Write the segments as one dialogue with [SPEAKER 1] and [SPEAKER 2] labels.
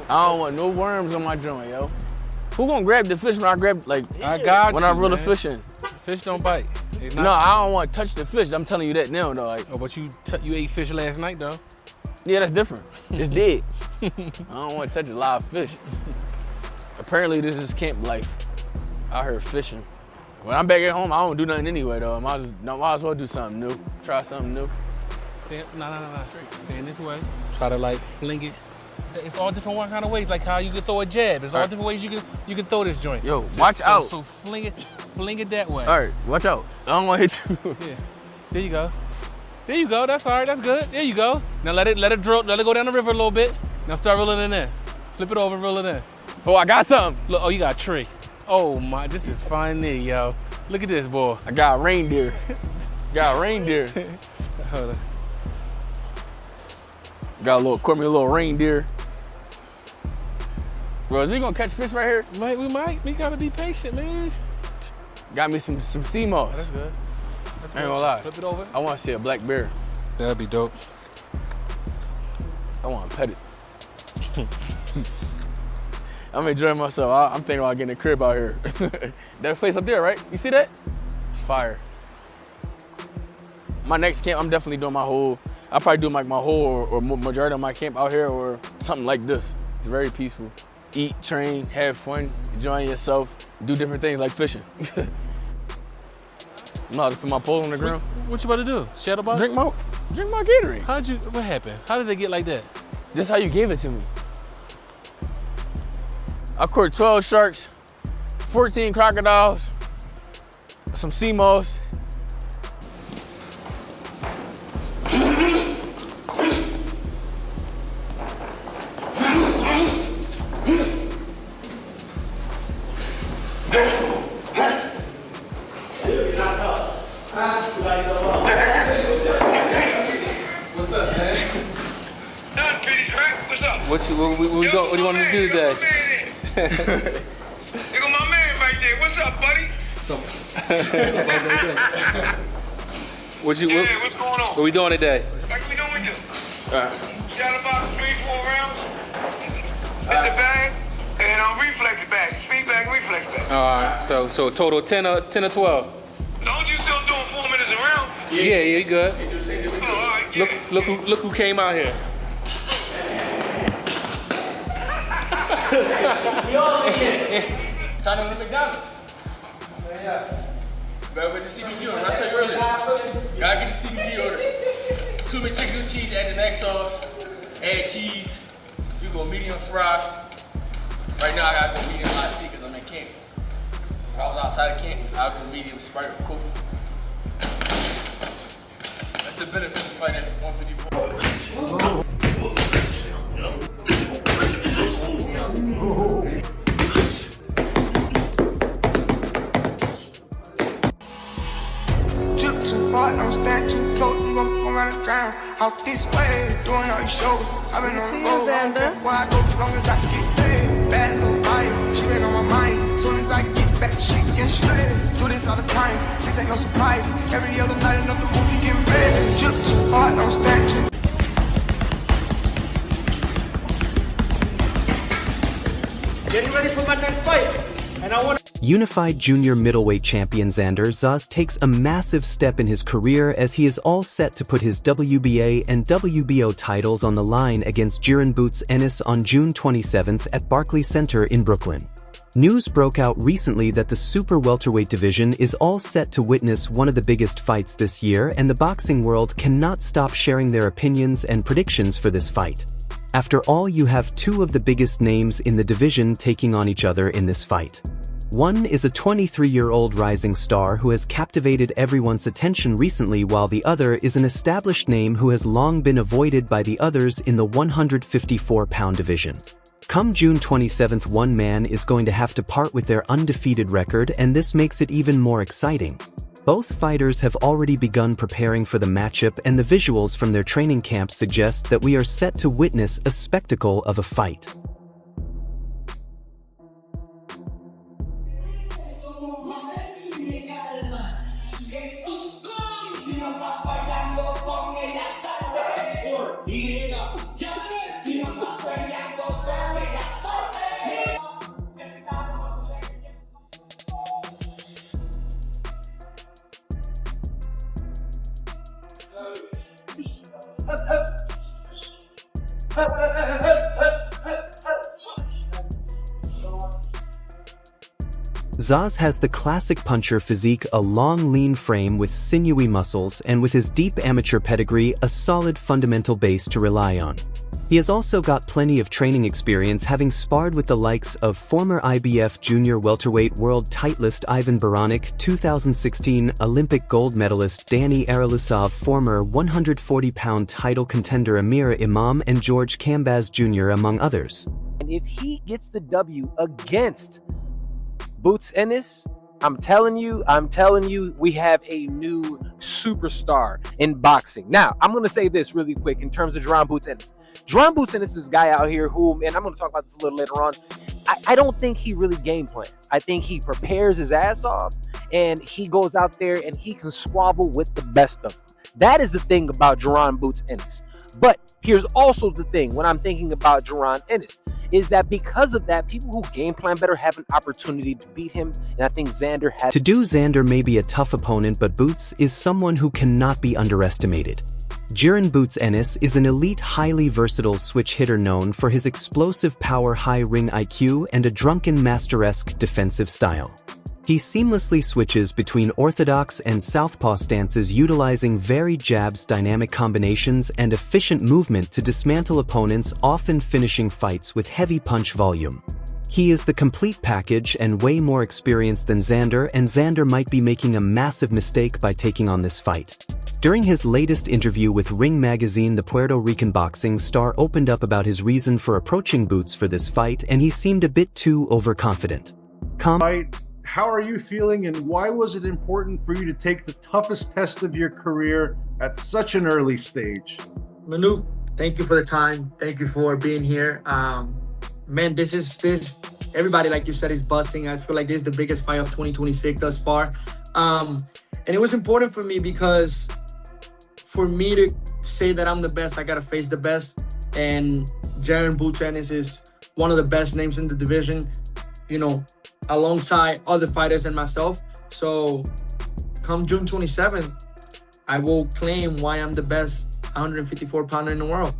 [SPEAKER 1] I don't want no worms on my joint, yo. Who gonna grab the fish when I grab, like,
[SPEAKER 2] I got
[SPEAKER 1] when
[SPEAKER 2] you,
[SPEAKER 1] I reel the
[SPEAKER 2] man.
[SPEAKER 1] fish in?
[SPEAKER 2] Fish don't bite.
[SPEAKER 1] No, I don't want to touch the fish. I'm telling you that now, though. Like,
[SPEAKER 2] oh, but you ate fish last night, though?
[SPEAKER 1] Yeah, that's different. It's dead. I don't want to touch a live fish. Apparently, this is camp life. Out here fishing. When I'm back at home, I don't do nothing anyway, though. Might as well do something new. Try something new.
[SPEAKER 2] Stand, no, straight. Stand this way. Try to, like, fling it. It's all different kind of ways, like how you can throw a jab. It's all different ways you can throw this joint.
[SPEAKER 1] Yo, watch out.
[SPEAKER 2] So fling it that way.
[SPEAKER 1] All right, watch out. I don't want to hit you.
[SPEAKER 2] Yeah. There you go. There you go. That's all right. That's good. There you go. Now let it go down the river a little bit. Now start rolling it in. Flip it over and roll it in.
[SPEAKER 1] Oh, I got something.
[SPEAKER 2] Look, oh, you got a tree. Oh my, this is funny, yo. Look at this, boy.
[SPEAKER 1] I got a reindeer. Got a reindeer.
[SPEAKER 2] Hold on.
[SPEAKER 1] Caught me a little reindeer. Bro, is we gonna catch fish right here?
[SPEAKER 2] We might. We gotta be patient, man.
[SPEAKER 1] Got me some sea moss.
[SPEAKER 2] Oh, that's good.
[SPEAKER 1] I ain't gonna lie.
[SPEAKER 2] Flip it over.
[SPEAKER 1] I wanna see a black bear.
[SPEAKER 2] That'd be dope.
[SPEAKER 1] I wanna pet it. I'm enjoying myself. I'm thinking about getting a crib out here. That place up there, right? You see that? It's fire. My next camp, I'm definitely doing I'll probably do like my whole or majority of my camp out here or something like this. It's very peaceful. Eat, train, have fun, enjoying yourself, do different things like fishing. I'm about to put my pole on the ground.
[SPEAKER 2] What you about to do? Shadow box?
[SPEAKER 1] Drink my Gatorade.
[SPEAKER 2] What happened? How did they get like that?
[SPEAKER 1] This is how you gave it to me. I caught 12 sharks, 14 crocodiles, some sea moss.
[SPEAKER 2] What's up, man?
[SPEAKER 3] What's up?
[SPEAKER 2] What do you want to do today?
[SPEAKER 3] There go my man right there. What's up, buddy?
[SPEAKER 2] What's
[SPEAKER 3] going on?
[SPEAKER 2] What we doing today?
[SPEAKER 3] Like we normally do.
[SPEAKER 1] All right.
[SPEAKER 3] Shadow box, 3-4 rounds. Hit the bag and reflex back. Speed back, reflex back.
[SPEAKER 2] All right. So total 10 or 12.
[SPEAKER 3] Don't you still doing 4 minutes a round?
[SPEAKER 2] Yeah, you good.
[SPEAKER 3] Oh, all right, yeah.
[SPEAKER 2] Look who came out here.
[SPEAKER 1] Time to McDonald's. Yeah. Better with the CBG order. I tell you earlier. Gotta get the CBG order. 2 McChicken with cheese, add the neck sauce, add cheese. You go medium fry. Right now I gotta go medium hot C because I'm in camp. If I was outside of camp, I'd go medium Sprite or Coke. That's the benefit of fighting at 154.
[SPEAKER 4] Don't stand too close, you gon' fuck around and drown. Off this way, doing all these shows. I've been on the road, I don't care where I go, as long as I can get paid. Bad little vibe, she been on my mind. Soon as I get back, she get straight. Do this all the time, this ain't no surprise. Every other night, another movie getting ready. Jump too hard, don't stand too.
[SPEAKER 5] Getting ready for my next fight, and I want to.
[SPEAKER 6] Unified junior middleweight champion Xander Zayas takes a massive step in his career as he is all set to put his WBA and WBO titles on the line against Jaron Ennis on June 27th at Barclays Center in Brooklyn. News broke out recently that the super welterweight division is all set to witness one of the biggest fights this year, and the boxing world cannot stop sharing their opinions and predictions for this fight. After all, you have two of the biggest names in the division taking on each other in this fight. One is a 23-year-old rising star who has captivated everyone's attention recently, while the other is an established name who has long been avoided by the others in the 154-pound division. Come June 27th, one man is going to have to part with their undefeated record, and this makes it even more exciting. Both fighters have already begun preparing for the matchup, and the visuals from their training camps suggest that we are set to witness a spectacle of a fight.
[SPEAKER 4] Yeah.
[SPEAKER 6] Zayas has the classic puncher physique, a long, lean frame with sinewy muscles, and with his deep amateur pedigree, a solid fundamental base to rely on. He has also got plenty of training experience, having sparred with the likes of former IBF junior welterweight world titleist Ivan Baranek, 2016 Olympic gold medalist Danny Aralusov, former 140-pound title contender Amir Imam, and George Cambaz Jr., among others.
[SPEAKER 7] And if he gets the W against Boots Ennis, I'm telling you, we have a new superstar in boxing. Now, I'm going to say this really quick in terms of Jaron Boots Ennis. Jaron Boots Ennis is a guy out here who, and I'm going to talk about this a little later on, I don't think he really game plans. I think he prepares his ass off, and he goes out there and he can squabble with the best of them. That is the thing about Jaron Boots Ennis. But here's also the thing when I'm thinking about Jaron Ennis, is that because of that, people who game plan better have an opportunity to beat him, and I think Xander has.
[SPEAKER 6] To do, Xander may be a tough opponent, but Boots is someone who cannot be underestimated. Jaron Boots Ennis is an elite, highly versatile switch hitter known for his explosive power, high ring IQ, and a drunken master-esque defensive style. He seamlessly switches between orthodox and southpaw stances, utilizing varied jabs, dynamic combinations, and efficient movement to dismantle opponents, often finishing fights with heavy punch volume. He is the complete package and way more experienced than Xander, and Xander might be making a massive mistake by taking on this fight. During his latest interview with Ring magazine, the Puerto Rican boxing star opened up about his reason for approaching Boots for this fight, and he seemed a bit too overconfident.
[SPEAKER 8] How are you feeling, and why was it important for you to take the toughest test of your career at such an early stage?
[SPEAKER 5] Manu, thank you for the time. Thank you for being here. Man, everybody, like you said, is busting. I feel like this is the biggest fight of 2026 thus far. And it was important for me because for me to say that I'm the best, I got to face the best. And Jaron Boots Ennis is one of the best names in the division, you know, alongside other fighters and myself. So come June 27th, I will claim why I'm the best 154-pounder in the world.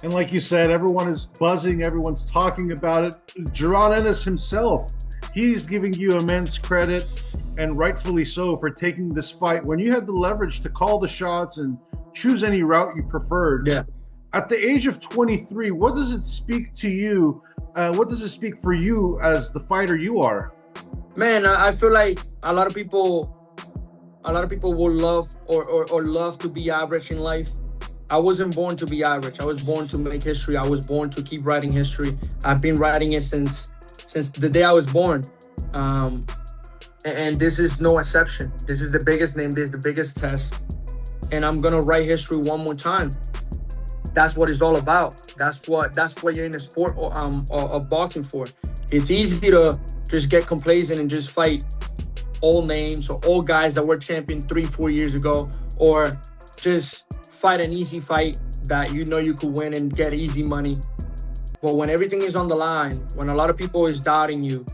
[SPEAKER 8] And like you said, everyone is buzzing, everyone's talking about it. Jaron Ennis himself, he's giving you immense credit, and rightfully so, for taking this fight when you had the leverage to call the shots and choose any route you preferred.
[SPEAKER 5] Yeah.
[SPEAKER 8] At the age of 23, what does it speak to you? What does it speak for you as the fighter you are?
[SPEAKER 5] Man, I feel like a lot of people will love or love to be average in life. I wasn't born to be average. I was born to make history. I was born to keep writing history. I've been writing it since the day I was born. And this is no exception. This is the biggest name. This is the biggest test. And I'm gonna write history one more time. That's what it's all about. That's what you're in the sport of boxing for. It's easy to just get complacent and just fight all names or all guys that were champion 3-4 years ago, or just fight an easy fight that you know you could win and get easy money. But when everything is on the line, when a lot of people is doubting you,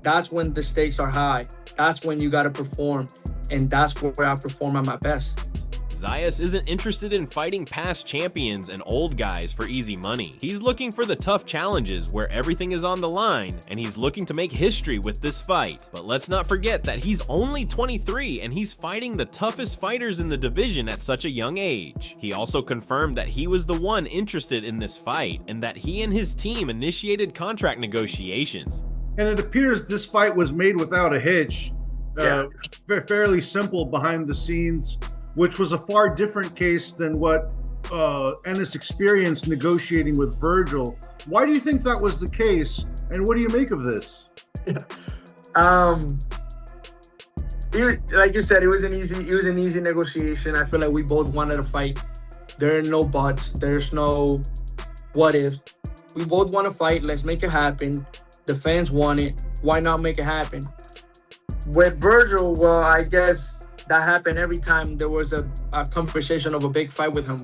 [SPEAKER 5] that's when the stakes are high. That's when you got to perform, and that's where I perform at my best.
[SPEAKER 9] Zayas isn't interested in fighting past champions and old guys for easy money. He's looking for the tough challenges where everything is on the line, and he's looking to make history with this fight. But let's not forget that he's only 23 and he's fighting the toughest fighters in the division at such a young age. He also confirmed that he was the one interested in this fight and that he and his team initiated contract negotiations.
[SPEAKER 8] And it appears this fight was made without a hitch. Fairly simple behind the scenes, which was a far different case than what Ennis experienced negotiating with Virgil. Why do you think that was the case, and what do you make of this?
[SPEAKER 5] Like you said, it was an easy negotiation. I feel like we both wanted to fight. There are no buts. There's no what ifs. We both want to fight. Let's make it happen. The fans want it. Why not make it happen? With Virgil, well, I guess that happened every time there was a conversation of a big fight with him.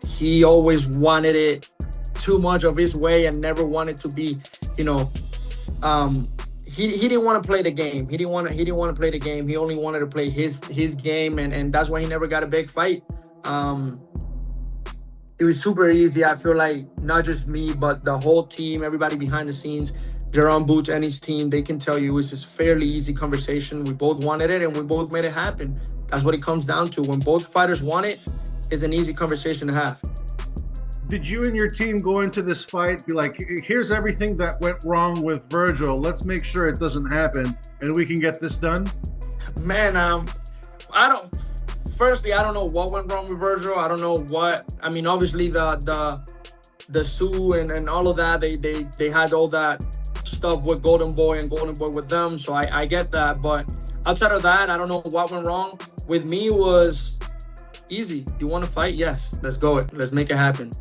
[SPEAKER 5] He always wanted it too much of his way and never wanted to be, he didn't want to play the game. He didn't want to play the game. He only wanted to play his game, and that's why he never got a big fight. it was super easy. I feel like not just me, but the whole team, everybody behind the scenes, Jaron Boots and his team, they can tell you it was just fairly easy conversation. We both wanted it and we both made it happen. That's what it comes down to. When both fighters want it, it's an easy conversation to have.
[SPEAKER 8] Did you and your team go into this fight be like, here's everything that went wrong with Virgil, let's make sure it doesn't happen and we can get this done?
[SPEAKER 5] Man, firstly, I don't know what went wrong with Virgil. I don't know what, I mean, obviously the Sue and all of that, they had all that stuff with Golden Boy and Golden Boy with them, so I get that. But outside of that, I don't know what went wrong. With me, it was easy. You want to fight? Yes, let's go. Let's make it happen.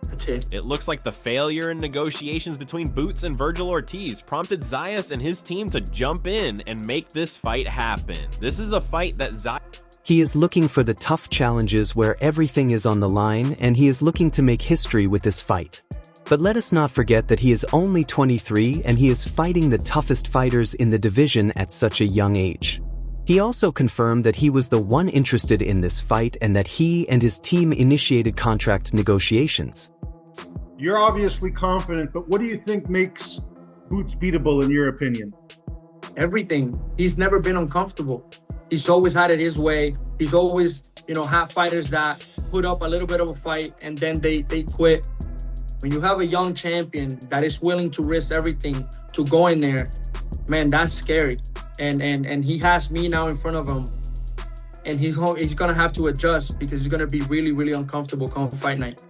[SPEAKER 5] That's it.
[SPEAKER 9] It looks like the failure in negotiations between Boots and Virgil Ortiz prompted Zayas and his team to jump in and make this fight happen. This is a fight that Zayas...
[SPEAKER 6] He is looking for the tough challenges where everything is on the line, and he is looking to make history with this fight. But let us not forget that he is only 23 and he is fighting the toughest fighters in the division at such a young age. He also confirmed that he was the one interested in this fight and that he and his team initiated contract negotiations.
[SPEAKER 8] You're obviously confident, but what do you think makes Boots beatable in your opinion?
[SPEAKER 5] Everything. He's never been uncomfortable. He's always had it his way. He's always, have fighters that put up a little bit of a fight and then they quit. When you have a young champion that is willing to risk everything to go in there, man, that's scary. And he has me now in front of him. And he's going to have to adjust because he's going to be really, really uncomfortable come fight night.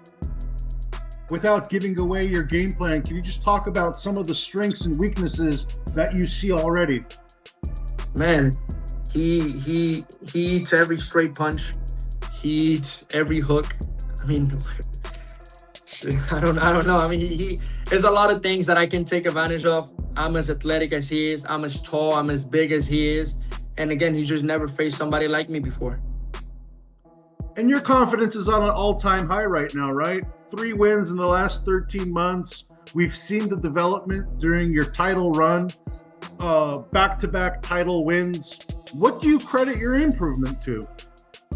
[SPEAKER 8] Without giving away your game plan, can you just talk about some of the strengths and weaknesses that you see already?
[SPEAKER 5] Man, he eats every straight punch. He eats every hook. I mean, I don't know. I mean, there's a lot of things that I can take advantage of. I'm as athletic as he is. I'm as tall. I'm as big as he is. And again, he's just never faced somebody like me before.
[SPEAKER 8] And your confidence is on an all-time high right now, right? 3 wins in the last 13 months. We've seen the development during your title run, back-to-back title wins. What do you credit your improvement to?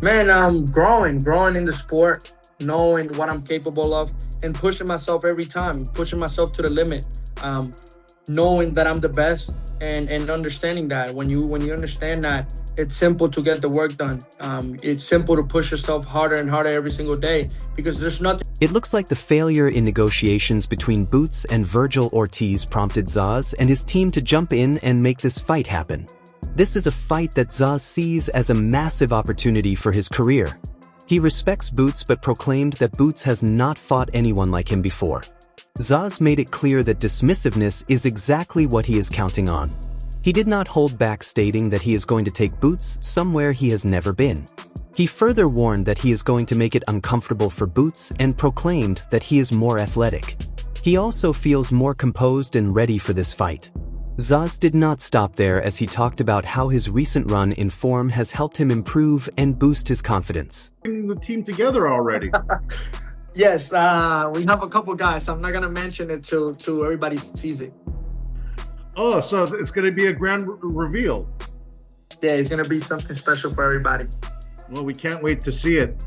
[SPEAKER 5] Man, I'm growing in the sport, knowing what I'm capable of and pushing myself every time, pushing myself to the limit, knowing that I'm the best and understanding that. When you understand that, it's simple to get the work done. It's simple to push yourself harder and harder every single day because there's nothing.
[SPEAKER 6] It looks like the failure in negotiations between Boots and Virgil Ortiz prompted Zayas and his team to jump in and make this fight happen. This is a fight that Zayas sees as a massive opportunity for his career. He respects Boots but proclaimed that Boots has not fought anyone like him before. Zayas made it clear that dismissiveness is exactly what he is counting on. He did not hold back, stating that he is going to take Boots somewhere he has never been. He further warned that he is going to make it uncomfortable for Boots and proclaimed that he is more athletic. He also feels more composed and ready for this fight. Zayas did not stop there as he talked about how his recent run in form has helped him improve and boost his confidence.
[SPEAKER 8] Bringing the team together already.
[SPEAKER 5] Yes, we have a couple guys. I'm not going to mention it till everybody sees it.
[SPEAKER 8] Oh, so it's going to be a grand reveal.
[SPEAKER 5] Yeah, it's going to be something special for everybody.
[SPEAKER 8] Well, we can't wait to see it.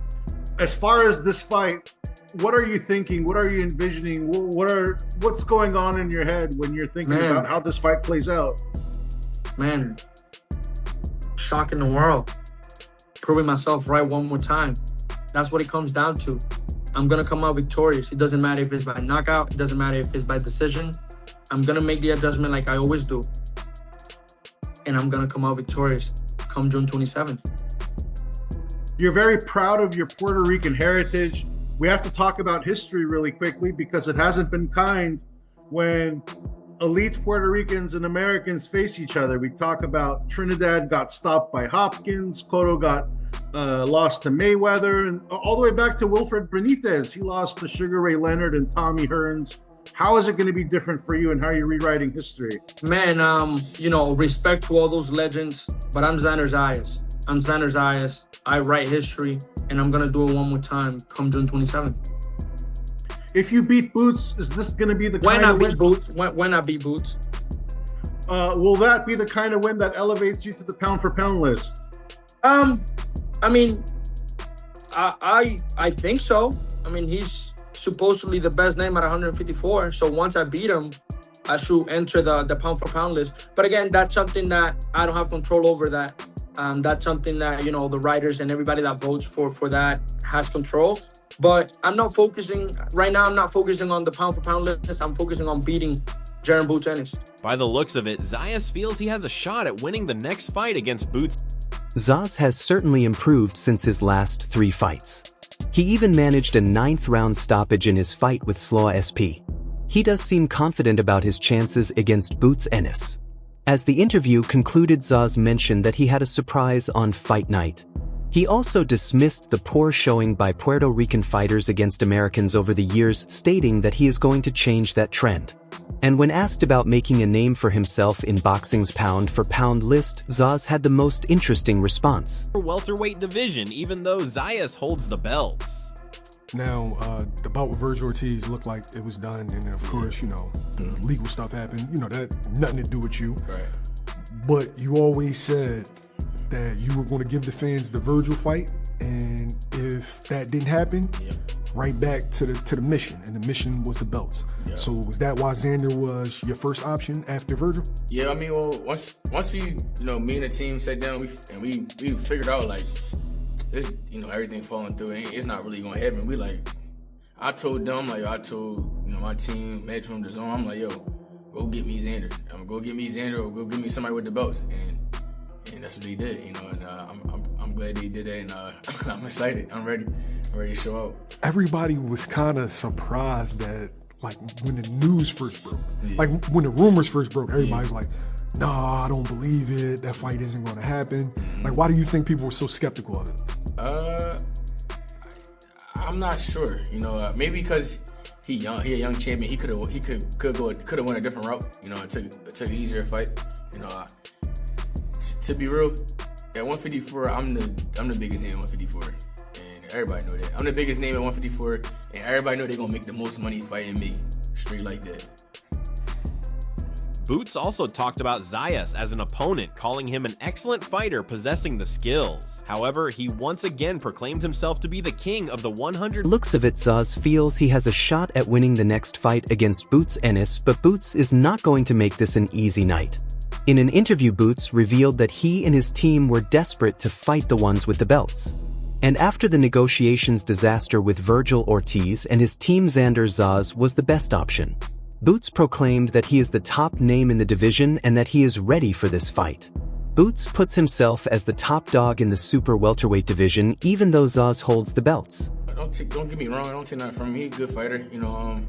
[SPEAKER 8] As far as this fight, what are you thinking? What are you envisioning? What's going on in your head when you're thinking about how this fight plays out?
[SPEAKER 5] Man, shocking the world. Proving myself right one more time. That's what it comes down to. I'm going to come out victorious. It doesn't matter if it's by knockout. It doesn't matter if it's by decision. I'm going to make the adjustment like I always do. And I'm going to come out victorious come June 27th.
[SPEAKER 8] You're very proud of your Puerto Rican heritage. We have to talk about history really quickly because it hasn't been kind when elite Puerto Ricans and Americans face each other. We talk about Trinidad got stopped by Hopkins, Cotto got lost to Mayweather, and all the way back to Wilfred Benitez. He lost to Sugar Ray Leonard and Tommy Hearns. How is it going to be different for you and how you're rewriting history?
[SPEAKER 5] Man, respect to all those legends, but I'm Xander Zayas. I'm Xander Zayas. I write history, and I'm going to do it one more time come June 27th.
[SPEAKER 8] If you beat Boots, is this going to be the
[SPEAKER 5] when
[SPEAKER 8] kind
[SPEAKER 5] I
[SPEAKER 8] of
[SPEAKER 5] beat
[SPEAKER 8] win?
[SPEAKER 5] Boots? When I beat Boots?
[SPEAKER 8] Will that be the kind of win that elevates you to the pound-for-pound list?
[SPEAKER 5] I mean, I think so. I mean, he's supposedly the best name at 154. So once I beat him, I should enter the pound for pound list. But again, that's something that I don't have control over. That's something that, you know, the writers and everybody that votes for that has control. But I'm not focusing right now. I'm not focusing on the pound for pound list. I'm focusing on beating Jaron Boots Ennis.
[SPEAKER 9] By the looks of it, Zayas feels he has a shot at winning the next fight against Boots.
[SPEAKER 6] Zayas has certainly improved since his last 3 fights. He even managed a 9th round stoppage in his fight with Slaw SP. He does seem confident about his chances against Boots Ennis. As the interview concluded, Zayas mentioned that he had a surprise on fight night. He also dismissed the poor showing by Puerto Rican fighters against Americans over the years, stating that he is going to change that trend. And when asked about making a name for himself in boxing's pound for pound list, Zayas had the most interesting response.
[SPEAKER 9] Welterweight division, even though Zayas holds the belts.
[SPEAKER 10] Now, the bout with Virgil Ortiz looked like it was done, and of course, you know, legal stuff happened. You know, that had nothing to do with you.
[SPEAKER 1] Right.
[SPEAKER 10] But you always said that you were going to give the fans the Virgil fight, and if that didn't happen, right back to the mission, and the mission was the belts. So was that why Xander was your first option after Virgil?
[SPEAKER 1] Yeah, I mean, well, once we, you know, me and the team sat down, we figured out like, this, you know, everything falling through, it's not really going to happen. I told them, like, I told, you know, my team, Matchroom, the Zone, I'm like, yo, go get me Xander. I'm gonna go get me Xander, or go get me somebody with the belts, and that's what they did, you know. And I'm glad they did that, and I'm excited. I'm ready to show out.
[SPEAKER 10] Everybody was kind of surprised that, like, when the news first broke, like when the rumors first broke, everybody was like, nah, I don't believe it. That fight isn't going to happen. Like, why do you think people were so skeptical of it?
[SPEAKER 1] I'm not sure. You know, maybe because he a young champion. He could have went a different route. You know, it took an easier fight. You know, to be real, at 154, I'm the biggest name at 154, and everybody know that. I'm the biggest name at 154, and everybody know they're gonna make the most money fighting me, straight like that.
[SPEAKER 9] Boots also talked about Zayas as an opponent, calling him an excellent fighter possessing the skills. However, he once again proclaimed himself to be the king of the 100.
[SPEAKER 6] Looks of it, Zayas feels he has a shot at winning the next fight against Boots Ennis, but Boots is not going to make this an easy night. In an interview, Boots revealed that he and his team were desperate to fight the ones with the belts. And after the negotiations disaster with Virgil Ortiz and his team, Xander Zayas was the best option. Boots proclaimed that he is the top name in the division and that he is ready for this fight. Boots puts himself as the top dog in the super welterweight division, even though Zayas holds the belts.
[SPEAKER 1] Don't get me wrong. I don't take nothing from him. He's a good fighter. You know,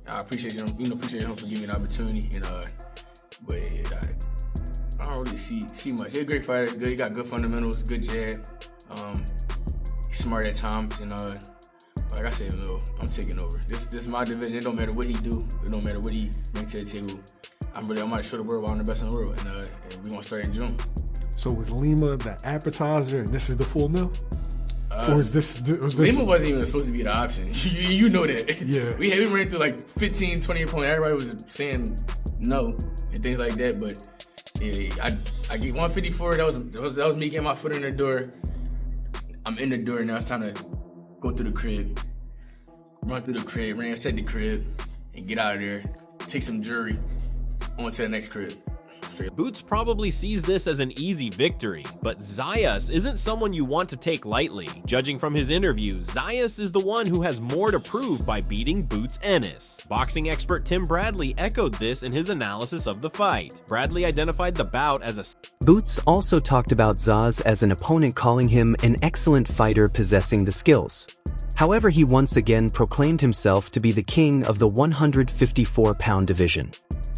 [SPEAKER 1] I appreciate him. You know, appreciate him for giving me the opportunity. You know, but I don't really see much. He's a great fighter. Good. He got good fundamentals. Good jab. He's smart at times. You know. Like I said, no, I'm taking over. This is my division. It don't matter what he do. It don't matter what he bring to the table. I'm gonna show the world why I'm the best in the world, and we gonna start in June.
[SPEAKER 10] So was Lima the appetizer, and this is the full meal? Or was this?
[SPEAKER 1] Lima wasn't even supposed to be the option. you know that.
[SPEAKER 10] Yeah.
[SPEAKER 1] We ran through like 15, 20 points. Everybody was saying no and things like that. But yeah, I get 154. That was me getting my foot in the door. I'm in the door now. It's time to go through the crib, run through the crib, ransack the crib, and get out of there. Take some jewelry, on to the next crib.
[SPEAKER 9] Boots probably sees this as an easy victory, but Zayas isn't someone you want to take lightly. Judging from his interview, Zayas is the one who has more to prove by beating Boots Ennis. Boxing expert Tim Bradley echoed this in his analysis of the fight. Bradley identified the bout as a...
[SPEAKER 6] Boots also talked about Zayas as an opponent, calling him an excellent fighter possessing the skills. However, he once again proclaimed himself to be the king of the 154-pound division.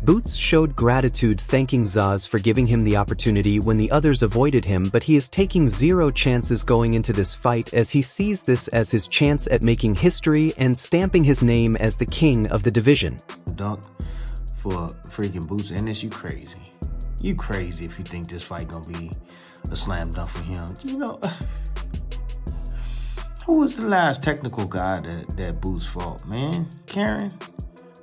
[SPEAKER 6] Boots showed gratitude, thanking Zayas for giving him the opportunity when the others avoided him, but he is taking 0 chances going into this fight, as he sees this as his chance at making history and stamping his name as the king of the division.
[SPEAKER 11] Dunk for freaking Boots Ennis, you crazy. You crazy if you think this fight gonna be a slam dunk for him. You know, who was the last technical guy that Boots fought, man? Karen?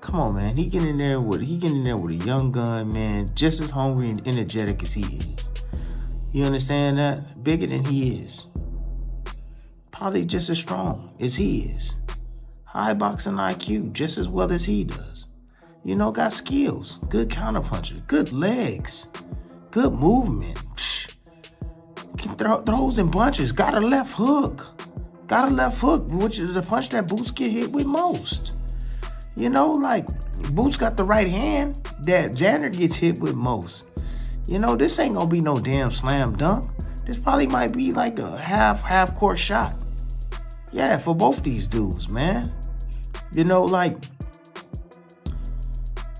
[SPEAKER 11] Come on, man. He getting in there with a young gun, man, just as hungry and energetic as he is. You understand that? Bigger than he is. Probably just as strong as he is. high boxing IQ just as well as he does. You know, got skills, good counterpuncher, good legs, good movement. Throws in bunches, got a left hook. Which is the punch that Boots get hit with most. You know, like, Boots got the right hand that Xander gets hit with most. You know, this ain't gonna be no damn slam dunk. This probably might be like a half court shot. Yeah, for both these dudes, man. You know, like,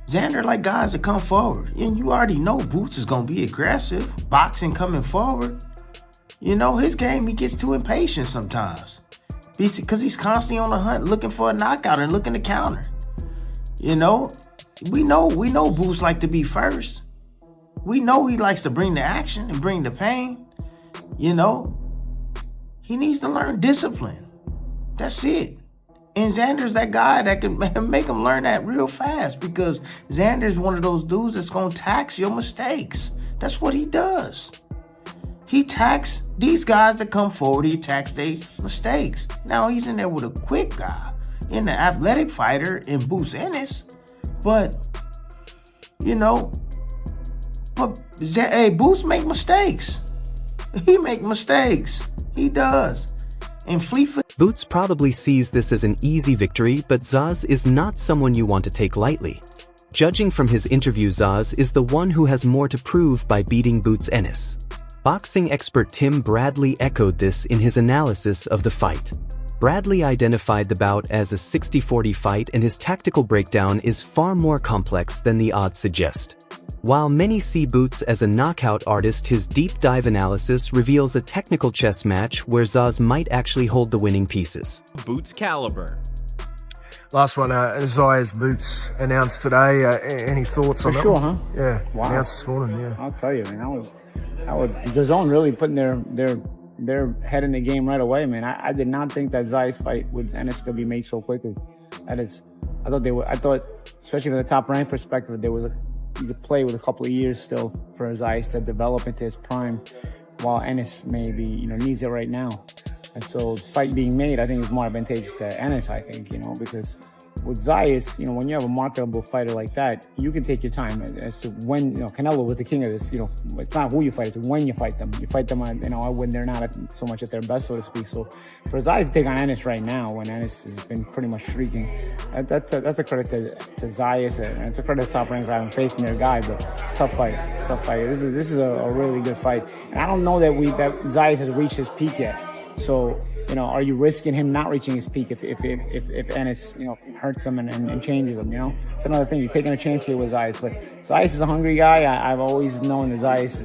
[SPEAKER 11] Xander like guys that come forward. And you already know Boots is gonna be aggressive. Boxing coming forward. You know, his game, he gets too impatient sometimes. Because he's constantly on the hunt looking for a knockout and looking to counter. You know, we know Boots like to be first. We know he likes to bring the action and bring the pain. You know, he needs to learn discipline. That's it. And Xander's that guy that can make him learn that real fast, because Xander's one of those dudes that's going to tax your mistakes. That's what he does. He tax these guys that come forward, he tax their mistakes. Now he's in there with a quick guy, in the athletic fighter in Boots Ennis. But, you know, Boots make mistakes. He make mistakes. He does. And Fleetfoot.
[SPEAKER 6] Boots probably sees this as an easy victory, but Zayas is not someone you want to take lightly. Judging from his interview, Zayas is the one who has more to prove by beating Boots Ennis. Boxing expert Tim Bradley echoed this in his analysis of the fight. Bradley identified the bout as a 60-40 fight, and his tactical breakdown is far more complex than the odds suggest. While many see Boots as a knockout artist, his deep dive analysis reveals a technical chess match where Zayas might actually hold the winning pieces.
[SPEAKER 9] Boots caliber.
[SPEAKER 10] Last one, Zayas Boots announced today. Any thoughts on that?
[SPEAKER 12] For sure,
[SPEAKER 10] one?
[SPEAKER 12] huh?
[SPEAKER 10] Yeah,
[SPEAKER 12] wow.
[SPEAKER 10] Announced this morning, yeah.
[SPEAKER 12] I'll tell you, man, the zone really putting their head in the game right away, man. I did not think that Zayas fight with Ennis could be made so quickly. I thought, especially from the top rank perspective, you could play with a couple of years still for Zayas to develop into his prime, while Ennis maybe, needs it right now. And so the fight being made, I think, is more advantageous to Ennis, I think, because with Zayas, when you have a marketable fighter like that, you can take your time as to when, Canelo was the king of this, it's not who you fight, it's when you fight them. You fight them on, when they're not so much at their best, so to speak. So for Zayas to take on Ennis right now, when Ennis has been pretty much streaking, that's a credit to Zayas, and it's a credit to Top Rank for having faith in their guy, but it's a tough fight. It's a tough fight. This is a really good fight. And I don't know that Zayas has reached his peak yet. So, are you risking him not reaching his peak if Ennis, hurts him and changes him, It's another thing. You're taking a chance here with Zayas. But Zayas is a hungry guy. I've always known that Zayas,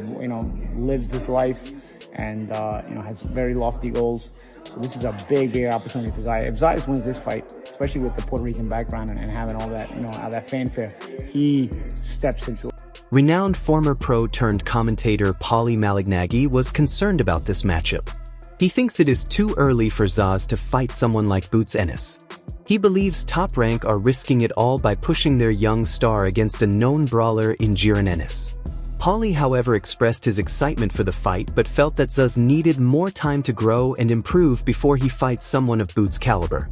[SPEAKER 12] lives this life and, has very lofty goals. So this is a big opportunity for Zayas. If Zayas wins this fight, especially with the Puerto Rican background and having all that, that fanfare, he steps into it.
[SPEAKER 6] Renowned former pro turned commentator Paulie Malignaggi was concerned about this matchup. He thinks it is too early for Zayas to fight someone like Boots Ennis. He believes Top Rank are risking it all by pushing their young star against a known brawler in Jaron Ennis. Paulie, however, expressed his excitement for the fight but felt that Zayas needed more time to grow and improve before he fights someone of Boots' caliber.